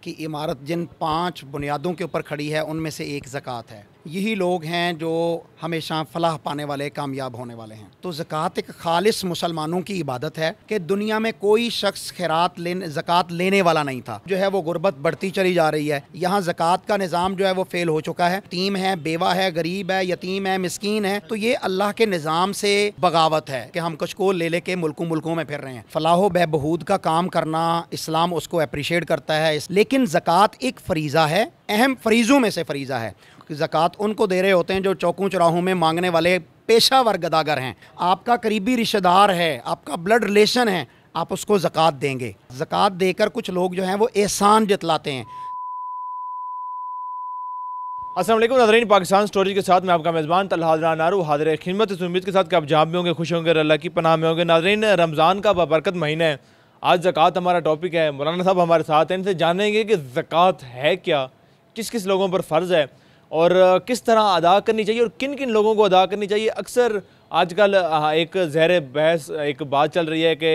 कि इमारत जिन 5 बुनियादों के ऊपर खड़ी है उनमें से एक ज़कात है। यही लोग हैं जो हमेशा फलाह पाने वाले, कामयाब होने वाले हैं। तो ज़कात एक खालिस मुसलमानों की इबादत है कि दुनिया में कोई शख्स ज़कात लेने वाला नहीं था। जो है वो गुर्बत बढ़ती चली जा रही है। यहाँ ज़कात का निज़ाम जो है वो फ़ेल हो चुका है। यतीम है, बेवा है, गरीब है, यतीम है, मिस्कीन है, तो ये अल्लाह के निज़ाम से बगावत है कि हम कुछ को ले लेके मुल्कों मुल्कों में फिर रहे हैं। फलाह बहबूद का काम करना इस्लाम उसको अप्रिशिएट करता है, लेकिन ज़कात एक फ़रीज़ा है, अहम फ़रीज़ों में से फ़रीज़ा है। ज़कात उनको दे रहे होते हैं जो चौकों चौराहों में मांगने वाले पेशावर गदागर हैं। आपका करीबी रिश्तेदार है, आपका ब्लड रिलेशन है, आप उसको ज़कात देंगे। ज़कात देकर कुछ लोग जो हैं वो एहसान जतलाते हैं। अस्सलाम वालेकुम नाज़रीन, पाकिस्तान स्टोरीज के साथ मैं आपका मेज़बान तलहा नारू हाज़िर खिदमत। इस उम्मीद के साथ कि आप जहाँ भी होंगे खुश होंगे, अल्लाह की पनाह में होंगे। नाज़रीन, रमज़ान का बाबरकत महीना है। आज ज़कात हमारा टॉपिक है। मौलाना साहब हमारे साथ हैं, इनसे जानेंगे कि ज़कात है क्या, किस किस लोगों पर फ़र्ज़ है और किस तरह अदा करनी चाहिए और किन किन लोगों को अदा करनी चाहिए। अक्सर आजकल एक ज़हर बहस एक बात चल रही है कि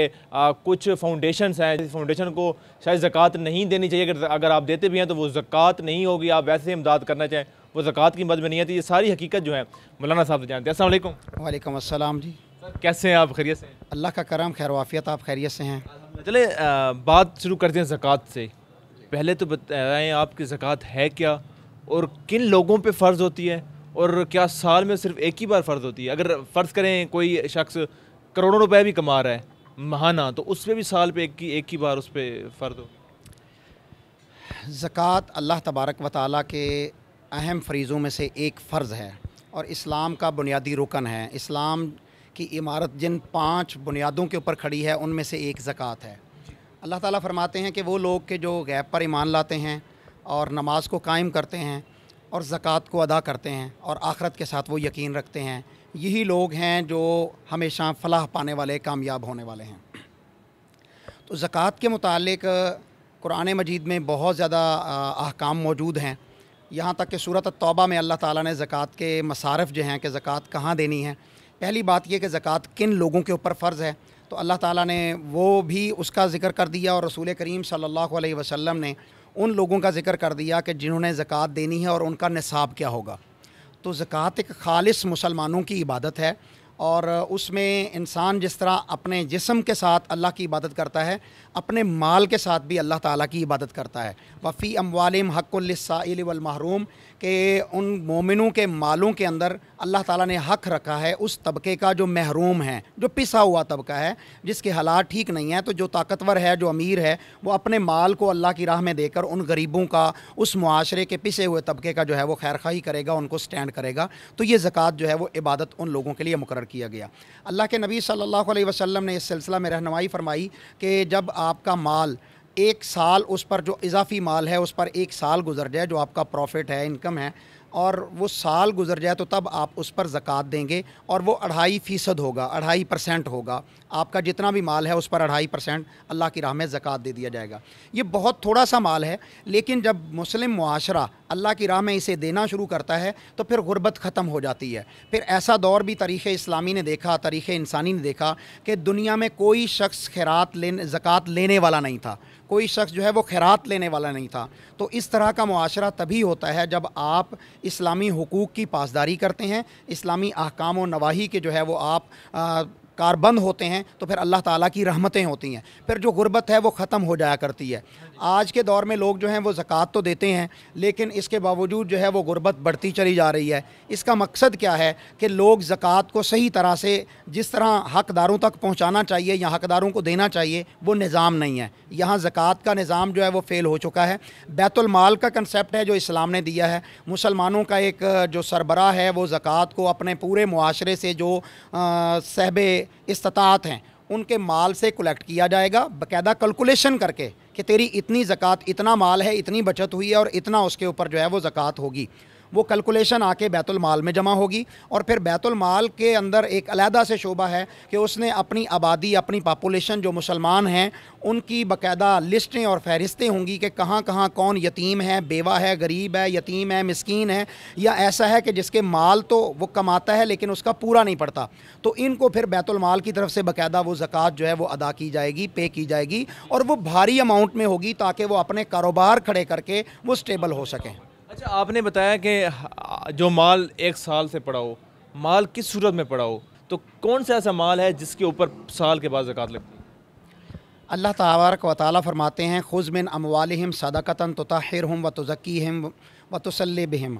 कुछ फाउंडेशंस हैं, फाउंडेशन को शायद ज़कात नहीं देनी चाहिए, अगर आप देते भी हैं तो वो ज़कात नहीं होगी, आप वैसे इमदाद करना चाहें वो ज़कात की मद में नहीं आती। ये सारी हकीकत जो है मौलाना साहब से जानते हैं। अस्सलाम वालेकुम। वालेकुम अस्सलाम जी। सर कैसे हैं आप, खैरियत से हैं? अल्लाह का करम, खैर वाफियत, आप खैरियत से हैं? चले बात शुरू करते हैं ज़कात से। पहले तो बताएं आपकी ज़कात है क्या और किन लोगों पे फ़र्ज़ होती है और क्या साल में सिर्फ एक ही बार फ़र्ज़ होती है? अगर फ़र्ज़ करें कोई शख्स करोड़ों रुपए भी कमा रहा है महाना, तो उस पर भी साल पे एक ही बार उस पर फ़र्ज़ हो? ज़कात अल्लाह तबारक व तआला के अहम फ़रीज़ों में से एक फ़र्ज़ है और इस्लाम का बुनियादी रुकन है। इस्लाम की इमारत जिन 5 बुनियादों के ऊपर खड़ी है उनमें से एक ज़कात है। अल्लाह ताला फ़रमाते हैं कि वो लोग के जो गैब पर ईमान लाते हैं और नमाज को कायम करते हैं और ज़कात को अदा करते हैं और आखिरत के साथ वो यकीन रखते हैं, यही लोग हैं जो हमेशा फलाह पाने वाले, कामयाब होने वाले हैं। तो ज़कात के मुतालिक कुरान मजीद में बहुत ज़्यादा अहकाम मौजूद हैं। यहाँ तक कि सूरत तौबा में अल्लाह ताला ने ज़कात के मसारिफ़ जो हैं कि ज़कात कहाँ देनी है। पहली बात यह कि ज़कात किन लोगों के ऊपर फ़र्ज़ है, तो अल्लाह ताला ने वो भी उसका ज़िक्र कर दिया और रसूल करीम सल्लल्लाहु अलैहि वसल्लम ने उन लोगों का ज़िक्र कर दिया कि जिन्होंने ज़कात देनी है और उनका निसाब क्या होगा। तो ज़कात एक खालिस मुसलमानों की इबादत है और उसमें इंसान जिस तरह अपने जिस्म के साथ अल्लाह की इबादत करता है, अपने माल के साथ भी अल्लाह ताला की इबादत करता है। वफ़ी अम्वालिहिम हक़्क़ुल लिस्साइल वल महरूम, के उन मोमिनों के मालों के अंदर अल्लाह ताला ने हक़ रखा है उस तबके का जो महरूम है, जो पिसा हुआ तबका है, जिसके हालात ठीक नहीं है। तो जो ताकतवर है, जो अमीर है, वो अपने माल को अल्लाह की राह में देकर उन गरीबों का, उस मुआशरे के पिसे हुए तबके का जो है वो खैर खाही करेगा, उनको स्टैंड करेगा। तो ये ज़कात जो है वो इबादत उन लोगों के लिए मुकर्रर किया गया। अल्लाह के नबी सल्लल्लाहु अलैहि वसल्लम ने इस सिलसिला में रहनुमाई फरमाई कि जब आपका माल एक साल, उस पर जो इजाफ़ी माल है उस पर एक साल गुजर जाए, जो आपका प्रॉफिट है, इनकम है, और वो साल गुजर जाए, तो तब आप उस पर ज़कात देंगे और वो 2.5% होगा, 2.5% होगा। आपका जितना भी माल है उस पर 2.5% अल्लाह की राह में ज़कात दे दिया जाएगा। ये बहुत थोड़ा सा माल है, लेकिन जब मुस्लिम मुआशरा अल्लाह की राह में इसे देना शुरू करता है तो फिर गुर्बत ख़त्म हो जाती है। फिर ऐसा दौर भी तारीख़ इस्लामी ने देखा, तारीख़ इंसानी ने देखा कि दुनिया में कोई शख्स ज़कात लेने वाला नहीं था, कोई शख्स जो है वो खैरात लेने वाला नहीं था। तो इस तरह का मुआशरा तभी होता है जब आप इस्लामी हुकूक की पासदारी करते हैं, इस्लामी अहकाम व नवाही के जो है वो आप कारबंद होते हैं, तो फिर अल्लाह ताला की रहमतें होती हैं, फिर जो गुर्बत है वो ख़त्म हो जाया करती है। आज के दौर में लोग जो हैं वो ज़कात तो देते हैं, लेकिन इसके बावजूद जो है वो गुर्बत बढ़ती चली जा रही है। इसका मकसद क्या है कि लोग ज़कात को सही तरह से, जिस तरह हक़दारों तक पहुँचाना चाहिए या हक़दारों को देना चाहिए, वो निज़ाम नहीं है। यहाँ ज़कात का निज़ाम जो है वो फ़ेल हो चुका है। बैतुल माल का कंसेप्ट है जो इस्लाम ने दिया है। मुसलमानों का एक जो सरबराह है वो ज़कात को अपने पूरे मुआशरे से जो सहबे इस्तात हैं उनके माल से कलेक्ट किया जाएगा, बाकायदा कैलकुलेशन करके कि तेरी इतनी ज़कात, इतना माल है, इतनी बचत हुई है और इतना उसके ऊपर जो है वो ज़कात होगी। वो कैलकुलेशन आके बैतुल माल में जमा होगी और फिर बैतुल माल के अंदर एक अलहदा से शोबा है कि उसने अपनी आबादी, अपनी पॉपुलेशन जो मुसलमान हैं उनकी बाकायदा लिस्टें और फहरिस्तें होंगी कि कहाँ कहाँ कौन यतीम है, बेवा है, गरीब है, यतीम है, मिस्कीन है, या ऐसा है कि जिसके माल तो वो कमाता है लेकिन उसका पूरा नहीं पड़ता। तो इनको फिर बैतुल माल की तरफ से बाकायदा वो ज़कात जो है वो अदा की जाएगी, पे की जाएगी, और वो भारी अमाउंट में होगी ताकि वो अपने कारोबार खड़े करके वो स्टेबल हो सकें। अच्छा, आपने बताया कि जो माल 1 साल से पड़ा हो, माल किस सूरत में पड़ा हो, तो कौन सा ऐसा माल है जिसके ऊपर साल के बाद ज़कात लगती है? अल्लाह तबारक व तआला फरमाते हैं, खुज़ मिन अमवालिहिम सदक़तन तुतहिरहुम व तुज़क्कीहिम व तुसल्ली बिहिम।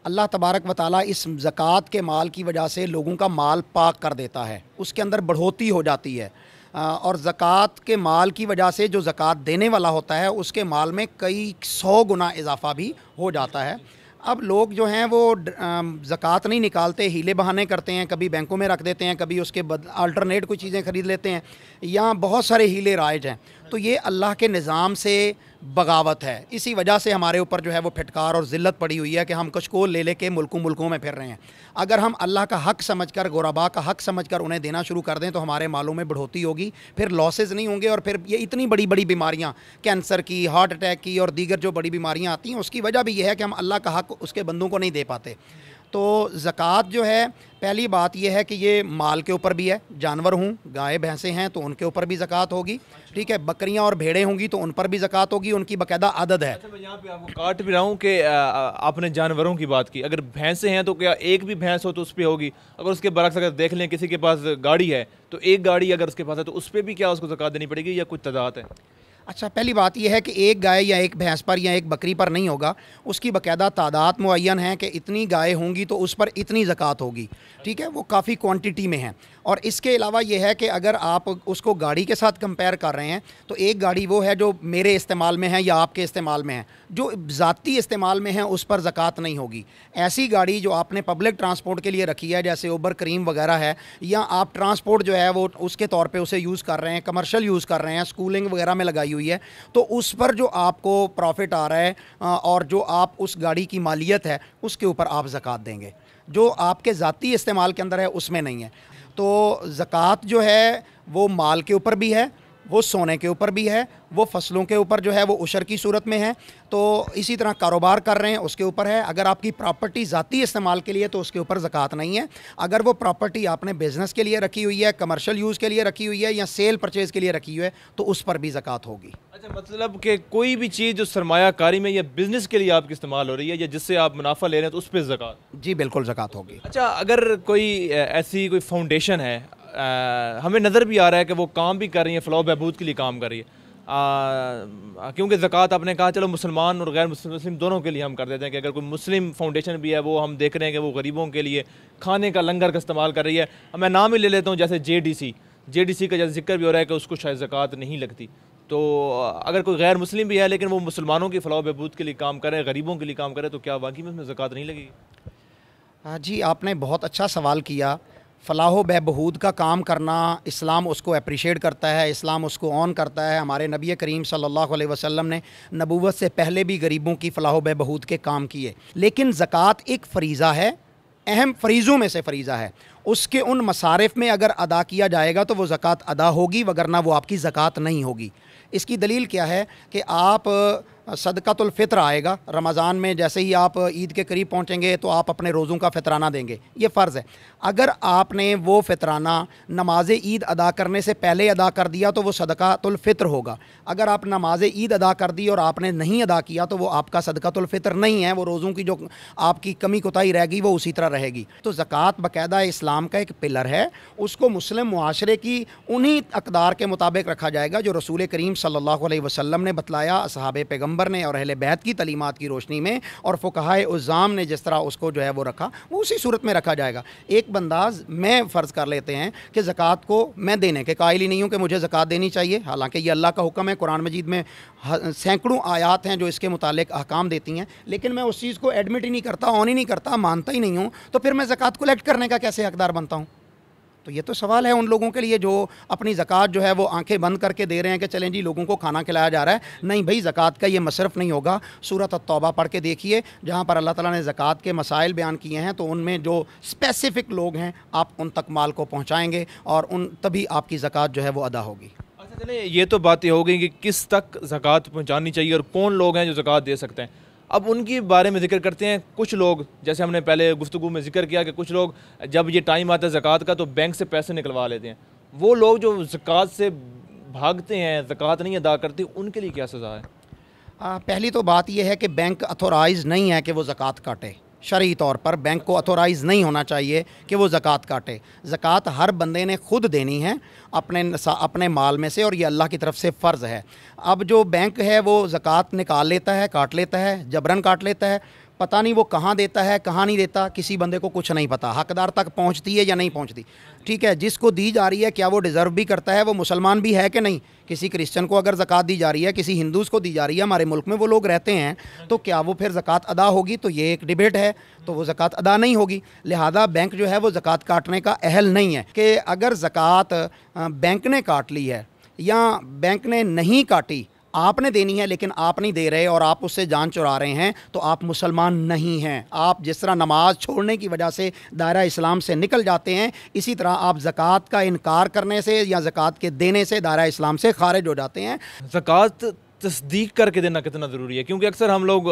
अल्लाह तबारक व तआला इस ज़कात के माल की वजह से लोगों का माल पाक कर देता है, उसके अंदर बढ़ोतरी हो जाती है, और ज़कात के माल की वजह से जो ज़कात देने वाला होता है उसके माल में कई 100 गुना इजाफ़ा भी हो जाता है। अब लोग जो हैं वो ज़कात नहीं निकालते, हीले बहाने करते हैं, कभी बैंकों में रख देते हैं, कभी उसके अल्टरनेट कोई चीज़ें ख़रीद लेते हैं, या बहुत सारे हीले राइज हैं। तो ये अल्लाह के निज़ाम से बगावत है। इसी वजह से हमारे ऊपर जो है वो फिटकार और ज़िल्लत पड़ी हुई है कि हम कशकोल ले लेके मुल्कों में फिर रहे हैं। अगर हम अल्लाह का हक़ समझकर, गोराबा का हक़ समझकर उन्हें देना शुरू कर दें तो हमारे मालों में बढ़ोतरी होगी, फिर लॉसेस नहीं होंगे, और फिर ये इतनी बड़ी बड़ी बीमारियाँ, कैंसर की, हार्ट अटैक की और दीगर जो बड़ी बीमारियाँ आती हैं उसकी वजह भी यह है कि हम अल्लाह का हक़ उसके बंदों को नहीं दे पाते। तो ज़कात जो है, पहली बात यह है कि ये माल के ऊपर भी है, जानवर हूँ, गाय भैंसें हैं तो उनके ऊपर भी ज़कात होगी, ठीक है, बकरियाँ और भेड़ें होंगी तो उन पर भी ज़कात होगी, उनकी बाकायदा आदद है। अच्छा, मैं यहाँ पे आपको काट भी रहा हूँ कि आपने जानवरों की बात की, अगर भैंसें हैं तो क्या एक भी भैंस हो तो उस पर होगी? अगर उसके बरक्स अगर देख लें किसी के पास गाड़ी है तो एक गाड़ी अगर उसके पास है तो उस पर भी क्या उसको ज़कात देनी पड़ेगी या कुछ तादाद है? अच्छा, पहली बात यह है कि एक गाय या एक भैंस पर या एक बकरी पर नहीं होगा, उसकी बाकायदा तादाद मुअय्यन है कि इतनी गाय होंगी तो उस पर इतनी ज़कात होगी, ठीक है, वो काफ़ी क्वांटिटी में है। और इसके अलावा ये है कि अगर आप उसको गाड़ी के साथ कंपेयर कर रहे हैं तो एक गाड़ी वो है जो मेरे इस्तेमाल में है या आपके इस्तेमाल में है, जो ज़ाती इस्तेमाल में है उस पर ज़कात नहीं होगी। ऐसी गाड़ी जो आपने पब्लिक ट्रांसपोर्ट के लिए रखी है, जैसे उबर करीम वगैरह है, या आप ट्रांसपोर्ट जो है वो उसके तौर पे उसे यूज़ कर रहे हैं, कमर्शियल यूज़ कर रहे हैं, स्कूलिंग वगैरह में लगाई हुई है, तो उस पर जो आपको प्रॉफिट आ रहा है और जो आप उस गाड़ी की मालियत है उसके ऊपर आप ज़कात देंगे। जो आपके ज़ाती इस्तेमाल के अंदर है उसमें नहीं है। तो ज़कात जो है वो माल के ऊपर भी है, वो सोने के ऊपर भी है, वो फसलों के ऊपर जो है वो उशर की सूरत में है, तो इसी तरह कारोबार कर रहे हैं उसके ऊपर है। अगर आपकी प्रॉपर्टी ज़ाती इस्तेमाल के लिए तो उसके ऊपर ज़कात नहीं है। अगर वो प्रॉपर्टी आपने बिज़नेस के लिए रखी हुई है, कमर्शियल यूज़ के लिए रखी हुई है या सेल परचेज़ के लिए रखी हुई है तो उस पर भी ज़कात होगी। अच्छा, मतलब कि कोई भी चीज़ जो सरमायाकारी में या बिज़नेस के लिए आपकी इस्तेमाल हो रही है या जिससे आप मुनाफा ले रहे हैं तो उस पर ज़कात? जी बिल्कुल ज़कात होगी। अच्छा, अगर कोई ऐसी कोई फाउंडेशन है, हमें नज़र भी आ रहा है कि वो काम भी कर रही है, फ़लाह बहबूद के लिए काम कर रही है, क्योंकि ज़कात आपने कहा चलो मुसलमान और गैर मुस्लिम दोनों के लिए हम कर देते हैं कि अगर कोई मुस्लिम फाउंडेशन भी है वो हम देख रहे हैं कि वो गरीबों के लिए खाने का लंगर का इस्तेमाल कर रही है। मैं नाम ही ले लेता हूँ, जैसे JDC का जैसे जिक्र भी हो रहा है कि उसको शायद ज़कात नहीं लगती। तो अगर कोई गैर मुस्लिम भी है लेकिन वो मुसलमानों की फ़लाह बहबूद के लिए काम करे, गरीबों के लिए काम करे, तो क्या वाकई में उसमें ज़कात नहीं लगेगी? जी, आपने बहुत अच्छा सवाल किया। फ़लाह बहबूद का काम करना इस्लाम उसको अप्रिशिएट करता है, इस्लाम उसको ऑन करता है। हमारे नबी करीम सल्लल्लाहु अलैहि वसल्लम ने नबूवत से पहले भी गरीबों की फ़लाह बहबूद के काम किए। लेकिन ज़कात एक फ़रीज़ा है, अहम फ़रीज़ों में से फ़रीज़ा है। उसके उन मसारिफ़ में अगर अदा किया जाएगा तो वो ज़कात अदा होगी, वगरना वो आपकी ज़कात नहीं होगी। इसकी दलील क्या है कि आप सदक़ातुल फ़ित्र आएगा रमज़ान में, जैसे ही आप ईद के करीब पहुँचेंगे तो आप अपने रोज़ों का फ़ितराना देंगे, ये फ़र्ज़ है। अगर आपने वो फ़ितराना नमाज ईद अदा करने से पहले अदा कर दिया तो वो सदक़ातुल फ़ित्र होगा। अगर आप नमाज ईद अदा कर दी और आपने नहीं अदा किया तो वो आपका सदक़ातुल फ़ित्र नहीं है, वो रोज़ों की जो आपकी कमी कोताही रहेगी वो उसी तरह रहेगी। तो ज़कात बाकायदा इस्लाम का एक पिलर है, उसको मुस्लिम मुआशरे की उन्हीं अक़दार के मुताबिक रखा जाएगा जो रसूल करीम सल्लल्लाहु अलैहि वसल्लम ने बतलाया, असहाबे पैगम्बर ने और अहले बैत की तलीमात की रोशनी में, और फ़ुक़हाए उज़्ज़ाम ने जिस तरह उसको जो है वो रखा, वो उसी सूरत में रखा जाएगा। एक बंदा, मैं फ़र्ज़ कर लेते हैं कि ज़कात को मैं देने के कायल ही नहीं हूँ कि मुझे ज़कात देनी चाहिए, हालांकि ये अल्लाह का हुक्म है, कुरान मजीद में सैकड़ों आयात हैं जो इसके मुतालिक अहकाम देती हैं, लेकिन मैं उस चीज़ को एडमिट ही नहीं करता, ऑन ही नहीं करता, मानता ही नहीं हूँ, तो फिर मैं ज़कात कलेक्ट करने का कैसे हकदार बनता हूँ? तो ये तो सवाल है उन लोगों के लिए जो अपनी ज़कात जो है वो आंखें बंद करके दे रहे हैं कि चलें जी लोगों को खाना खिलाया जा रहा है। नहीं भाई, ज़कात का ये मसरफ़ नहीं होगा। सूरत अत-तौबा पढ़ के देखिए, जहाँ पर अल्लाह ताला ने ज़कात के मसाइल बयान किए हैं, तो उनमें जो स्पेसिफ़िक लोग हैं आप उन तक माल को पहुँचाएँगे और उन तभी आपकी ज़कात जो है वो अदा होगी। अच्छा चलिए, ये तो बातें हो गई कि किस तक ज़कात पहुँचानी चाहिए और कौन लोग हैं जो ज़कात दे सकते हैं। अब उनके बारे में ज़िक्र करते हैं। कुछ लोग, जैसे हमने पहले गुफ्तगू में ज़िक्र किया कि कुछ लोग जब ये टाइम आता है ज़कात का तो बैंक से पैसे निकलवा लेते हैं। वो लोग जो ज़कात से भागते हैं, ज़कात नहीं अदा करते, उनके लिए क्या सज़ा है? पहली तो बात यह है कि बैंक अथोराइज़ नहीं है कि वो ज़कात काटे। शरई तौर पर बैंक को अथोराइज़ नहीं होना चाहिए कि वो ज़कात काटे। ज़कात हर बंदे ने खुद देनी है अपने माल में से, और ये अल्लाह की तरफ से फ़र्ज़ है। अब जो बैंक है वो ज़कात निकाल लेता है, काट लेता है, जबरन काट लेता है। पता नहीं वो कहाँ देता है, कहाँ नहीं देता, किसी बंदे को कुछ नहीं पता। हकदार तक पहुँचती है या नहीं पहुँचती, ठीक है। जिसको दी जा रही है क्या वो डिज़र्व भी करता है, वो मुसलमान भी है कि नहीं। किसी क्रिश्चियन को अगर ज़कात दी जा रही है, किसी हिंदूज़ को दी जा रही है, हमारे मुल्क में वो लोग रहते हैं, तो क्या वो फिर ज़कात अदा होगी? तो ये एक डिबेट है, तो वो ज़कात अदा नहीं होगी। लिहाजा बैंक जो है वो ज़कात काटने का अहल नहीं है कि अगर ज़कात बैंक ने काट ली है या बैंक ने नहीं काटी, आपने देनी है लेकिन आप नहीं दे रहे और आप उससे जान चुरा रहे हैं, तो आप मुसलमान नहीं हैं। आप जिस तरह नमाज छोड़ने की वजह से दायरा इस्लाम से निकल जाते हैं, इसी तरह आप ज़कात का इनकार करने से या ज़कात के देने से दायरा इस्लाम से खारिज हो जाते हैं। ज़कात तस्दीक करके देना कितना ज़रूरी है? क्योंकि अक्सर हम लोग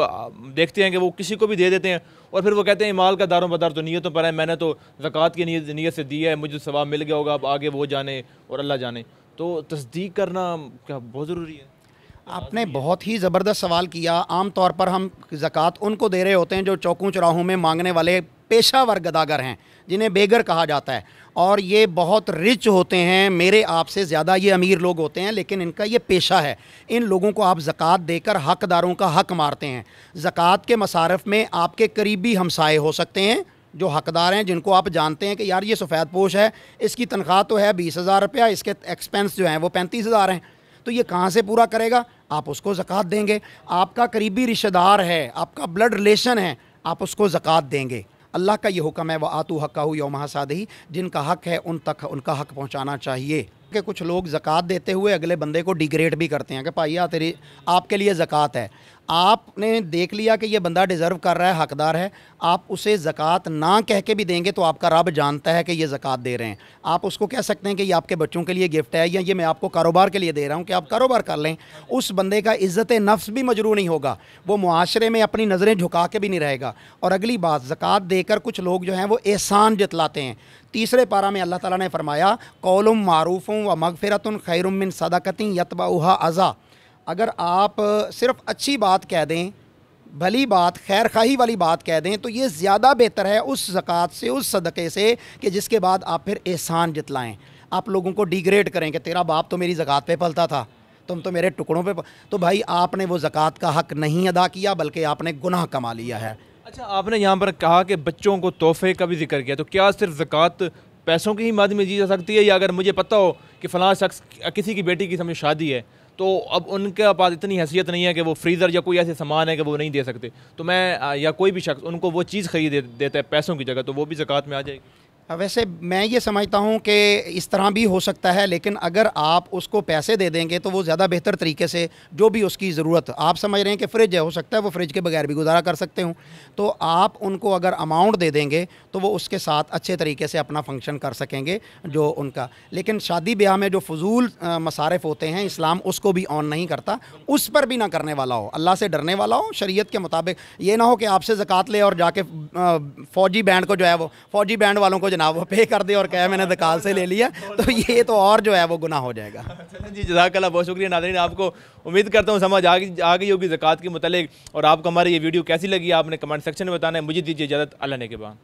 देखते हैं कि वो किसी को भी दे देते हैं और फिर वो कहते हैं माल का दारोमदार तो नीयतों पर है, मैंने तो ज़कात की नीयत से दी है, मुझे सवाब मिल गया होगा, अब आगे वो जाने और अल्लाह जाने। तो तस्दीक करना क्या बहुत ज़रूरी है? आपने बहुत ही ज़बरदस्त सवाल किया। आम तौर पर हम ज़कात उनको दे रहे होते हैं जो चौकों चौराहों में मांगने वाले पेशावर गदागर हैं, जिन्हें बेगर कहा जाता है, और ये बहुत रिच होते हैं, मेरे आपसे ज़्यादा ये अमीर लोग होते हैं, लेकिन इनका ये पेशा है। इन लोगों को आप ज़कात देकर हकदारों का हक मारते हैं। ज़कात के मसारफ़ में आपके करीबी हमसाए हो सकते हैं जो हकदार हैं, जिनको आप जानते हैं कि यार ये सफ़ेद पोश है, इसकी तनख्वाह तो है 20,000 रुपया, इसके एक्सपेंस जो हैं वो 35,000 हैं, तो ये कहाँ से पूरा करेगा? आप उसको ज़कात देंगे। आपका करीबी रिश्तेदार है, आपका ब्लड रिलेशन है, आप उसको ज़कात देंगे। अल्लाह का ये हुक्म है, व आतू हक़्क़हू यौम हसादिही, जिनका हक़ है उन तक उनका हक़ पहुँचाना चाहिए। कि कुछ लोग ज़कात देते हुए अगले बंदे को डिग्रेड भी करते हैं कि भाई तेरी आपके लिए ज़कात है। आपने देख लिया कि ये बंदा डिज़र्व कर रहा है, हकदार है, आप उसे ज़कात ना कह के भी देंगे तो आपका रब जानता है कि ये ज़कात दे रहे हैं। आप उसको कह सकते हैं कि ये आपके बच्चों के लिए गिफ्ट है, या ये मैं आपको कारोबार के लिए दे रहा हूँ कि आप कारोबार कर लें। उस बंदे का इज़्ज़त नफ्स भी मजरू नहीं होगा, वो मुआशरे में अपनी नज़रें झुका के भी नहीं रहेगा। और अगली बात, ज़कात देकर कुछ लोग जो हैं वो एहसान जतलाते हैं। तीसरे पारा में अल्लाह ताला ने फरमाया, कौलुम मारूफ़ुम व मग़फ़िरतुन खैरुम मिन सदक़तिन यतबउहा अज़ा। अगर आप सिर्फ़ अच्छी बात कह दें, भली बात, खैर खाही वाली बात कह दें, तो ये ज़्यादा बेहतर है उस ज़कात से, उस सदक़े से, कि जिसके बाद आप फिर एहसान जतलाएँ। आप लोगों को डिग्रेड करें कि तेरा बाप तो मेरी ज़कात पे पलता था, तुम तो मेरे टुकड़ों पे तो भाई आपने वो ज़कात का हक़ नहीं अदा किया, बल्कि आपने गुनाह कमा लिया है। अच्छा, आपने यहाँ पर कहा कि बच्चों को तोहफ़े का भी जिक्र किया, तो क्या सिर्फ ज़कात पैसों की ही मद में दी जा सकती है, या अगर मुझे पता हो कि फ़लाँ शख्स किसी की बेटी की समझ शादी है, तो अब उनके पास इतनी हैसियत नहीं है कि वो फ्रीज़र या कोई ऐसे सामान है कि वो नहीं दे सकते, तो मैं या कोई भी शख्स उनको वो चीज़ खरीद देता है पैसों की जगह, तो वो भी ज़कात में आ जाएगी? वैसे मैं ये समझता हूँ कि इस तरह भी हो सकता है, लेकिन अगर आप उसको पैसे दे देंगे तो वो ज़्यादा बेहतर तरीके से, जो भी उसकी ज़रूरत, आप समझ रहे हैं कि फ्रिज है, हो सकता है वो फ्रिज के बगैर भी गुजारा कर सकते हो, तो आप उनको अगर अमाउंट दे देंगे तो वो उसके साथ अच्छे तरीके से अपना फंक्शन कर सकेंगे जो उनका। लेकिन शादी ब्याह में जो फजूल मसारिफ होते हैं, इस्लाम उसको भी ऑन नहीं करता। उस पर भी ना करने वाला हो, अल्लाह से डरने वाला हो, शरीयत के मुताबिक। ये ना हो कि आपसे ज़कात ले और जाके फ़ौजी बैंड को जो है वो फ़ौजी बैंड वालों को ना वो पे कर दे और कहे मैंने दकाल से ले लिया, तो ये तो और जो है वो गुनाह हो जाएगा। जी जज़ाकल्लाह, बहुत शुक्रिया नाज़रीन। आपको उम्मीद करता हूँ समझ आ गई होगी ज़कात के मुतालिक, और आपको हमारी ये वीडियो कैसी लगी आपने कमेंट सेक्शन में बताना है। मुझे दीजिए इजाज़त, अल्लाह ने के बाद।